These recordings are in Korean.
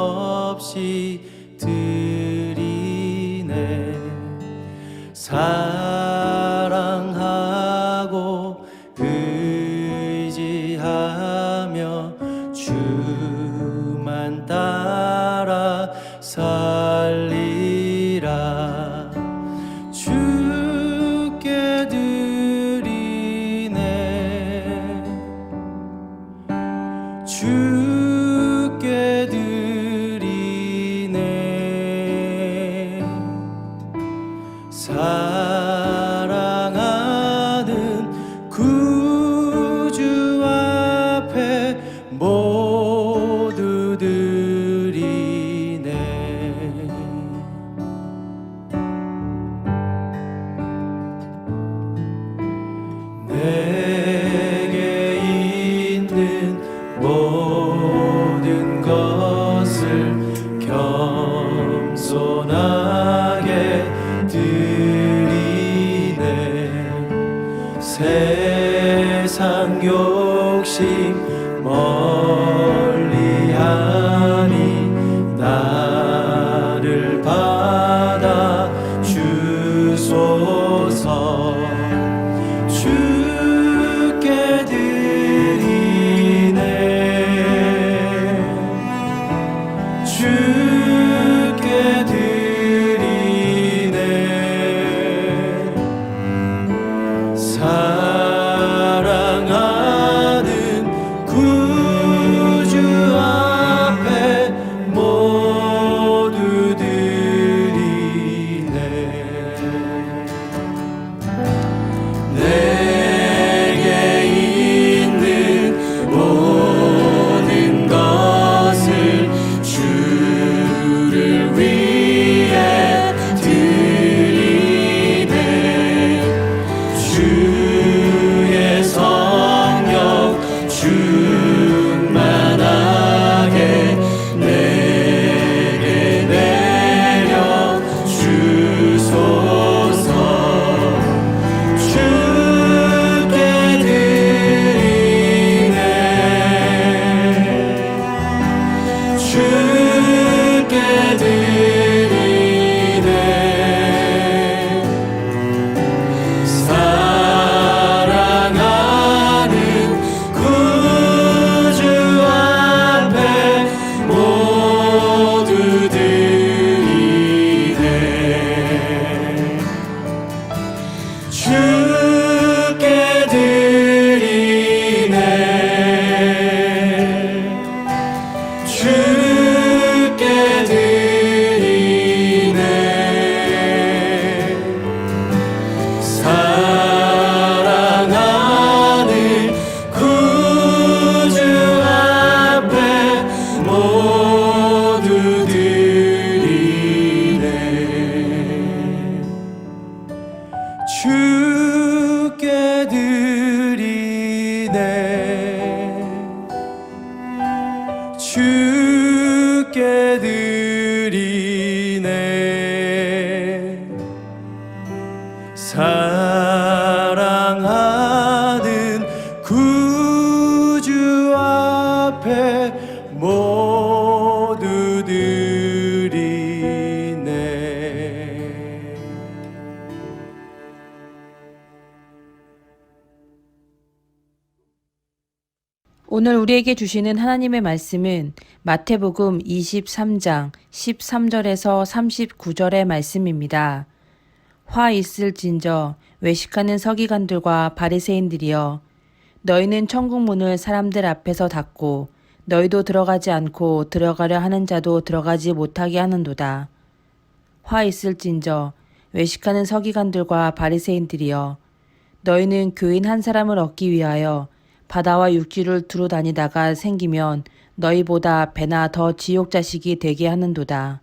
없이 드리네. 사랑하고 의지하며 주만 따라 살리라. 주께 드리네. 주께 드리네. 사랑하는 구주 앞에 모두 드리네. 내게 있는 모든 것을 겸손하게 드리네. 세상 욕심 멀리하니 나를 받아 주소서. 주께 드리네. 주께 드리네. 사랑하는 구주 앞에 모두 드리네. 내게 있는 모든 것을 주를 위해 드리네. 주의 성령 충만하게 내게 내려 주소서. 주께 드리네. 주께 드리네. 사랑하는 구주 앞에 모두 드리네. 주께 드리네. 주께 드리네. 사랑하는 구주 앞에 모두 드리네. 주께 드리네. 주께 드리네. 사랑하는 구주 앞에 모두 드리네. 오늘 우리에게 주시는 하나님의 말씀은 마태복음 23장 13절에서 39절의 말씀입니다. 화 있을진저 외식하는 서기관들과 바리새인들이여, 너희는 천국 문을 사람들 앞에서 닫고 너희도 들어가지 않고 들어가려 하는 자도 들어가지 못하게 하는도다. 화 있을진저 외식하는 서기관들과 바리새인들이여, 너희는 교인 한 사람을 얻기 위하여 바다와 육지를 두루 다니다가 생기면 너희보다 배나 더 지옥 자식이 되게 하는도다.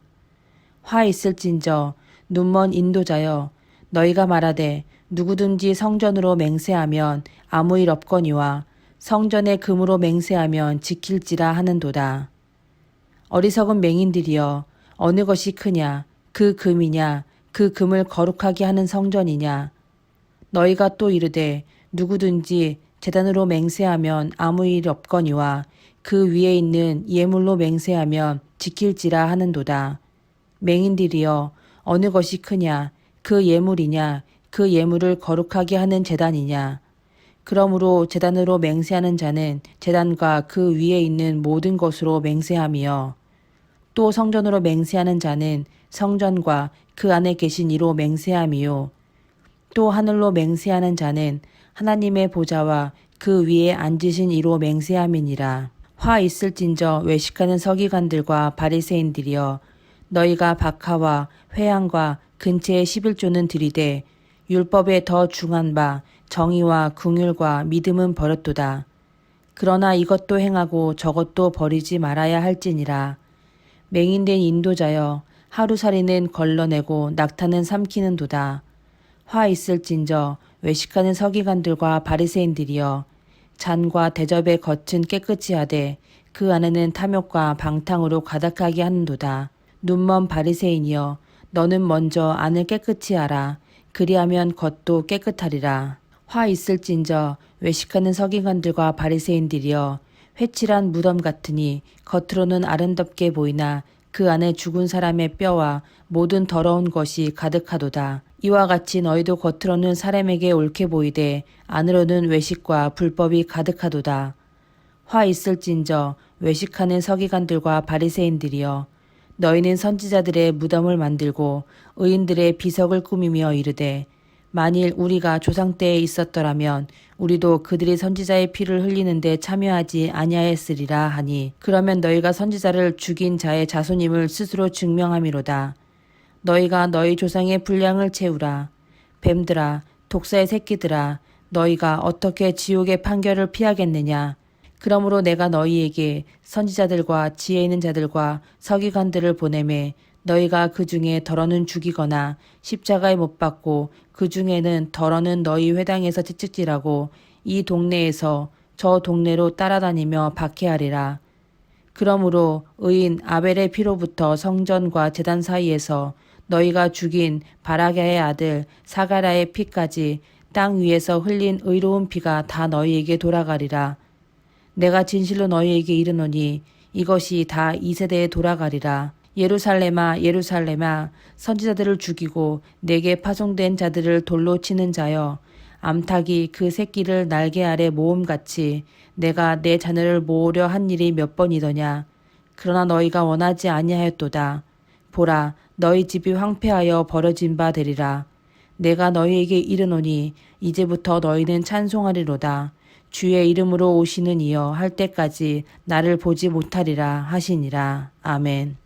화 있을진저 눈먼 인도자여, 너희가 말하되 누구든지 성전으로 맹세하면 아무 일 없거니와 성전에 금으로 맹세하면 지킬지라 하는도다. 어리석은 맹인들이여, 어느 것이 크냐, 그 금이냐, 그 금을 거룩하게 하는 성전이냐. 너희가 또 이르되 누구든지 제단으로 맹세하면 아무 일 없거니와 그 위에 있는 예물로 맹세하면 지킬지라 하는도다. 맹인들이여 어느 것이 크냐 그 예물이냐 그 예물을 거룩하게 하는 제단이냐. 그러므로 제단으로 맹세하는 자는 제단과 그 위에 있는 모든 것으로 맹세하며 또 성전으로 맹세하는 자는 성전과 그 안에 계신 이로 맹세하며 또 하늘로 맹세하는 자는 하나님의 보좌와 그 위에 앉으신 이로 맹세함이니라. 화 있을진저 외식하는 서기관들과 바리새인들이여 너희가 박하와 회향과 근체의 11조는 들이되 율법에 더 중한 바 정의와 긍휼과 믿음은 버렸도다. 그러나 이것도 행하고 저것도 버리지 말아야 할지니라. 맹인된 인도자여 하루살이는 걸러내고 낙타는 삼키는도다. 화 있을진저 외식하는 서기관들과 바리새인들이여 잔과 대접의 겉은 깨끗이 하되 그 안에는 탐욕과 방탕으로 가득하게 하는도다. 눈먼 바리새인이여 너는 먼저 안을 깨끗이 하라. 그리하면 겉도 깨끗하리라. 화 있을진저 외식하는 서기관들과 바리새인들이여 회칠한 무덤 같으니 겉으로는 아름답게 보이나 그 안에 죽은 사람의 뼈와 모든 더러운 것이 가득하도다. 이와 같이 너희도 겉으로는 사람에게 옳게 보이되 안으로는 외식과 불법이 가득하도다. 화 있을진저 외식하는 서기관들과 바리새인들이여 너희는 선지자들의 무덤을 만들고 의인들의 비석을 꾸미며 이르되 만일 우리가 조상 때에 있었더라면 우리도 그들이 선지자의 피를 흘리는데 참여하지 아니하였으리라 하니 그러면 너희가 선지자를 죽인 자의 자손임을 스스로 증명함이로다. 너희가 너희 조상의 분량을 채우라. 뱀들아 독사의 새끼들아 너희가 어떻게 지옥의 판결을 피하겠느냐. 그러므로 내가 너희에게 선지자들과 지혜 있는 자들과 서기관들을 보내매 너희가 그 중에 더러는 죽이거나 십자가에 못 박고 그 중에는 더러는 너희 회당에서 채찍질하고 이 동네에서 저 동네로 따라다니며 박해하리라. 그러므로 의인 아벨의 피로부터 성전과 제단 사이에서 너희가 죽인 바라게의 아들 사가랴의 피까지 땅 위에서 흘린 의로운 피가 다 너희에게 돌아가리라. 내가 진실로 너희에게 이르노니 이것이 다 이 세대에 돌아가리라. 예루살렘아 예루살렘아 선지자들을 죽이고 내게 파송된 자들을 돌로 치는 자여 암탉이 그 새끼를 날개 아래 모음같이 내가 내 자녀를 모으려 한 일이 몇 번이더냐. 그러나 너희가 원하지 아니하였도다. 보라 너희 집이 황폐하여 버려진 바 되리라. 내가 너희에게 이르노니 이제부터 너희는 찬송하리로다. 주의 이름으로 오시는 이여 할 때까지 나를 보지 못하리라 하시니라. 아멘.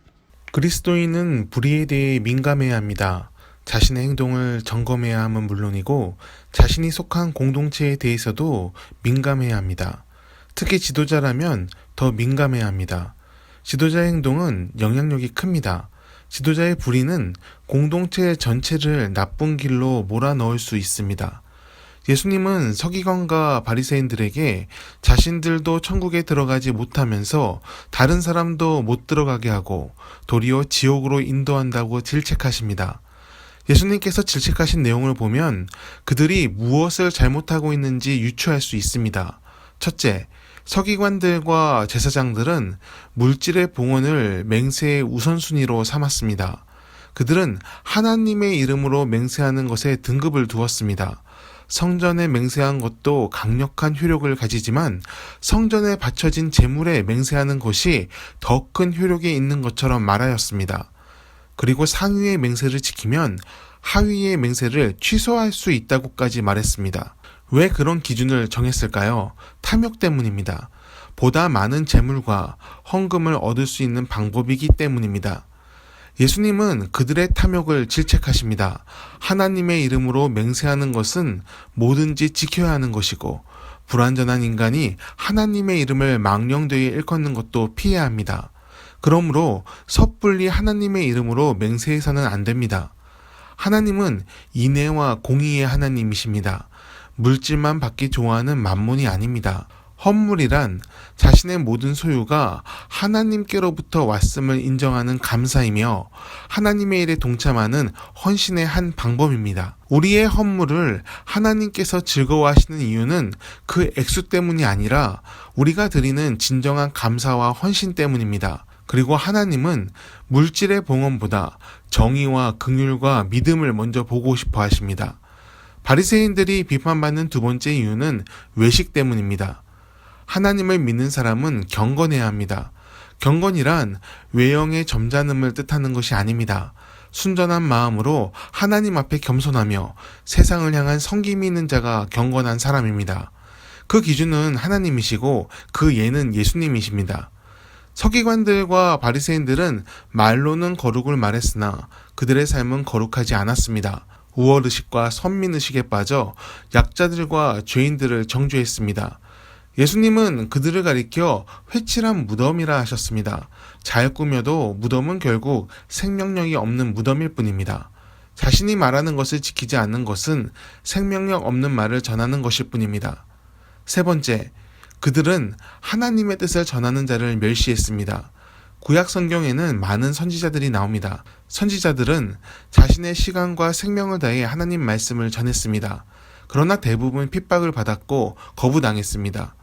그리스도인은 불의에 대해 민감해야 합니다. 자신의 행동을 점검해야 함은 물론이고 자신이 속한 공동체에 대해서도 민감해야 합니다. 특히 지도자라면 더 민감해야 합니다. 지도자의 행동은 영향력이 큽니다. 지도자의 불의는 공동체 전체를 나쁜 길로 몰아넣을 수 있습니다. 예수님은 서기관과 바리새인들에게 자신들도 천국에 들어가지 못하면서 다른 사람도 못 들어가게 하고 도리어 지옥으로 인도한다고 질책하십니다. 예수님께서 질책하신 내용을 보면 그들이 무엇을 잘못하고 있는지 유추할 수 있습니다. 첫째, 서기관들과 제사장들은 물질의 봉헌을 맹세의 우선순위로 삼았습니다. 그들은 하나님의 이름으로 맹세하는 것에 등급을 두었습니다. 성전에 맹세한 것도 강력한 효력을 가지지만 성전에 바쳐진 제물에 맹세하는 것이 더 큰 효력이 있는 것처럼 말하였습니다. 그리고 상위의 맹세를 지키면 하위의 맹세를 취소할 수 있다고까지 말했습니다. 왜 그런 기준을 정했을까요? 탐욕 때문입니다. 보다 많은 제물과 헌금을 얻을 수 있는 방법이기 때문입니다. 예수님은 그들의 탐욕을 질책하십니다. 하나님의 이름으로 맹세하는 것은 뭐든지 지켜야 하는 것이고 불완전한 인간이 하나님의 이름을 망령되이 일컫는 것도 피해야 합니다. 그러므로 섣불리 하나님의 이름으로 맹세해서는 안 됩니다. 하나님은 인애와 공의의 하나님이십니다. 물질만 받기 좋아하는 만몬이 아닙니다. 헌물이란 자신의 모든 소유가 하나님께로부터 왔음을 인정하는 감사이며 하나님의 일에 동참하는 헌신의 한 방법입니다. 우리의 헌물을 하나님께서 즐거워하시는 이유는 그 액수 때문이 아니라 우리가 드리는 진정한 감사와 헌신 때문입니다. 그리고 하나님은 물질의 봉헌보다 정의와 긍휼과 믿음을 먼저 보고 싶어 하십니다. 바리새인들이 비판받는 두 번째 이유는 외식 때문입니다. 하나님을 믿는 사람은 경건해야 합니다. 경건이란 외형의 점잖음을 뜻하는 것이 아닙니다. 순전한 마음으로 하나님 앞에 겸손하며 세상을 향한 섬김이 있는 자가 경건한 사람입니다. 그 기준은 하나님이시고 그 예는 예수님이십니다. 서기관들과 바리새인들은 말로는 거룩을 말했으나 그들의 삶은 거룩하지 않았습니다. 우월의식과 선민의식에 빠져 약자들과 죄인들을 정죄했습니다. 예수님은 그들을 가리켜 회칠한 무덤이라 하셨습니다. 잘 꾸며도 무덤은 결국 생명력이 없는 무덤일 뿐입니다. 자신이 말하는 것을 지키지 않는 것은 생명력 없는 말을 전하는 것일 뿐입니다. 세 번째, 그들은 하나님의 뜻을 전하는 자를 멸시했습니다. 구약 성경에는 많은 선지자들이 나옵니다. 선지자들은 자신의 시간과 생명을 다해 하나님 말씀을 전했습니다. 그러나 대부분 핍박을 받았고 거부당했습니다.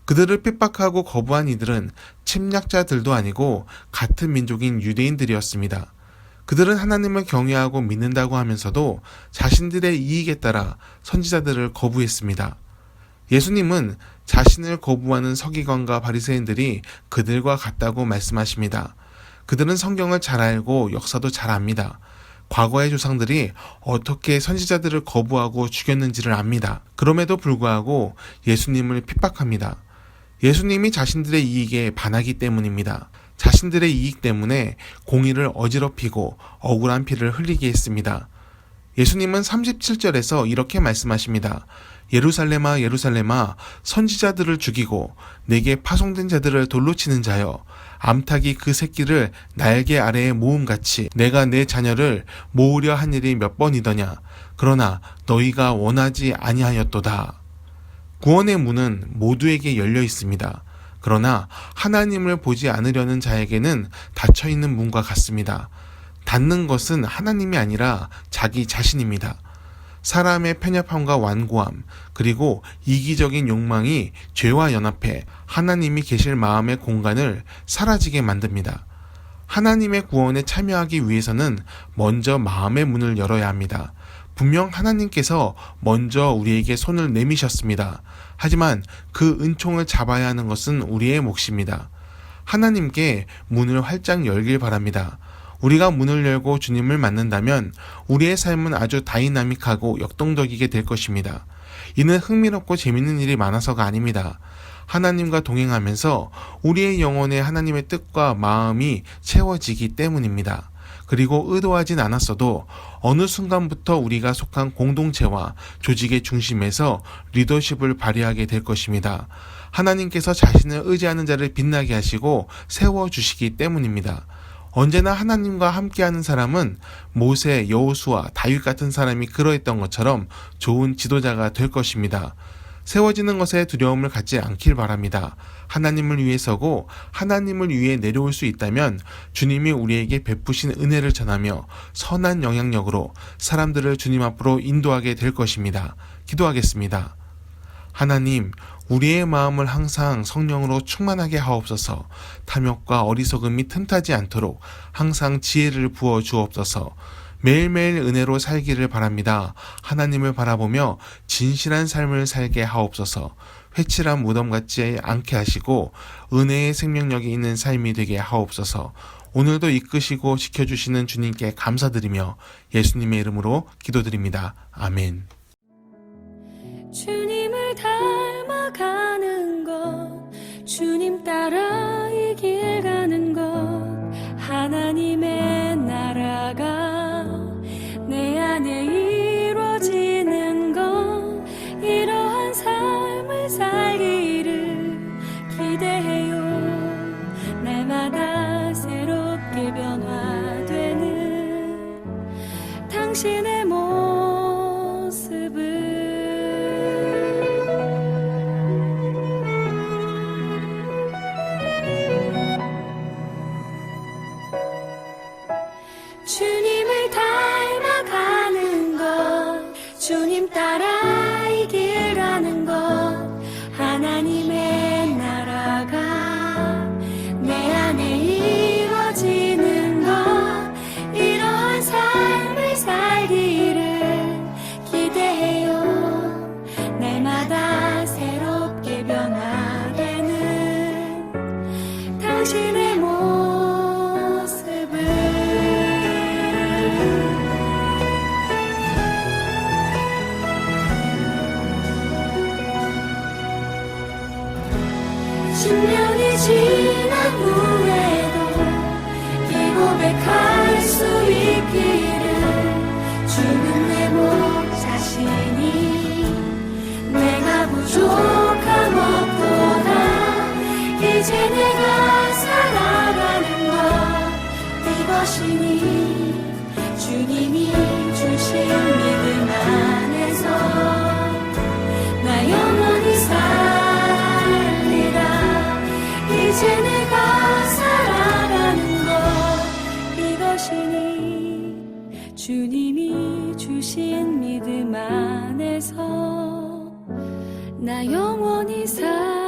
그들을 핍박하고 거부한 이들은 침략자들도 아니고 같은 민족인 유대인들이었습니다. 그들은 하나님을 경외하고 믿는다고 하면서도 자신들의 이익에 따라 선지자들을 거부했습니다. 예수님은 자신을 거부하는 서기관과 바리새인들이 그들과 같다고 말씀하십니다. 그들은 성경을 잘 알고 역사도 잘 압니다. 과거의 조상들이 어떻게 선지자들을 거부하고 죽였는지를 압니다. 그럼에도 불구하고 예수님을 핍박합니다. 예수님이 자신들의 이익에 반하기 때문입니다. 자신들의 이익 때문에 공의를 어지럽히고 억울한 피를 흘리게 했습니다. 예수님은 37절에서 이렇게 말씀하십니다. 예루살렘아 예루살렘아 선지자들을 죽이고 내게 파송된 자들을 돌로 치는 자여 암탉이 그 새끼를 날개 아래에 모음같이 내가 내 자녀를 모으려 한 일이 몇 번이더냐. 그러나 너희가 원하지 아니하였도다. 구원의 문은 모두에게 열려 있습니다. 그러나 하나님을 보지 않으려는 자에게는 닫혀 있는 문과 같습니다. 닫는 것은 하나님이 아니라 자기 자신입니다. 사람의 편협함과 완고함, 그리고 이기적인 욕망이 죄와 연합해 하나님이 계실 마음의 공간을 사라지게 만듭니다. 하나님의 구원에 참여하기 위해서는 먼저 마음의 문을 열어야 합니다. 분명 하나님께서 먼저 우리에게 손을 내미셨습니다. 하지만 그 은총을 잡아야 하는 것은 우리의 몫입니다. 하나님께 문을 활짝 열길 바랍니다. 우리가 문을 열고 주님을 만난다면 우리의 삶은 아주 다이나믹하고 역동적이게 될 것입니다. 이는 흥미롭고 재밌는 일이 많아서가 아닙니다. 하나님과 동행하면서 우리의 영혼에 하나님의 뜻과 마음이 채워지기 때문입니다. 그리고 의도하진 않았어도 어느 순간부터 우리가 속한 공동체와 조직의 중심에서 리더십을 발휘하게 될 것입니다. 하나님께서 자신을 의지하는 자를 빛나게 하시고 세워주시기 때문입니다. 언제나 하나님과 함께하는 사람은 모세, 여호수아, 다윗 같은 사람이 그러했던 것처럼 좋은 지도자가 될 것입니다. 세워지는 것에 두려움을 갖지 않길 바랍니다. 하나님을 위해서고 하나님을 위해 내려올 수 있다면 주님이 우리에게 베푸신 은혜를 전하며 선한 영향력으로 사람들을 주님 앞으로 인도하게 될 것입니다. 기도하겠습니다. 하나님, 우리의 마음을 항상 성령으로 충만하게 하옵소서. 탐욕과 어리석음이 틈타지 않도록 항상 지혜를 부어 주옵소서. 매일매일 은혜로 살기를 바랍니다. 하나님을 바라보며 진실한 삶을 살게 하옵소서. 회칠한 무덤 같지 않게 하시고 은혜의 생명력이 있는 삶이 되게 하옵소서. 오늘도 이끄시고 지켜주시는 주님께 감사드리며 예수님의 이름으로 기도드립니다. 아멘. 주님을 닮아가는 것, 주님 따라 이 길 가는 것, 하나님의 나라가 내 안에 이루어지는 것, 이러한 삶을 살기를 기대해요. 날마다 새롭게 변화되는 당신의 모습을 주님을 닮아가는 것, 주님 따라 이 길 가는 것, 하나님의 나라가 내 안에 고백할 수 있기를 주는 내 몸 자신이 내가 부족한 것보다 이제 내가 살아가는 것 이것이니 주님이 주신 믿음 안에서 나 영원히 살리라 이제 내가 살아가는 것 이것이니 주님이 주신 믿음 안에서 나 영원히 살리라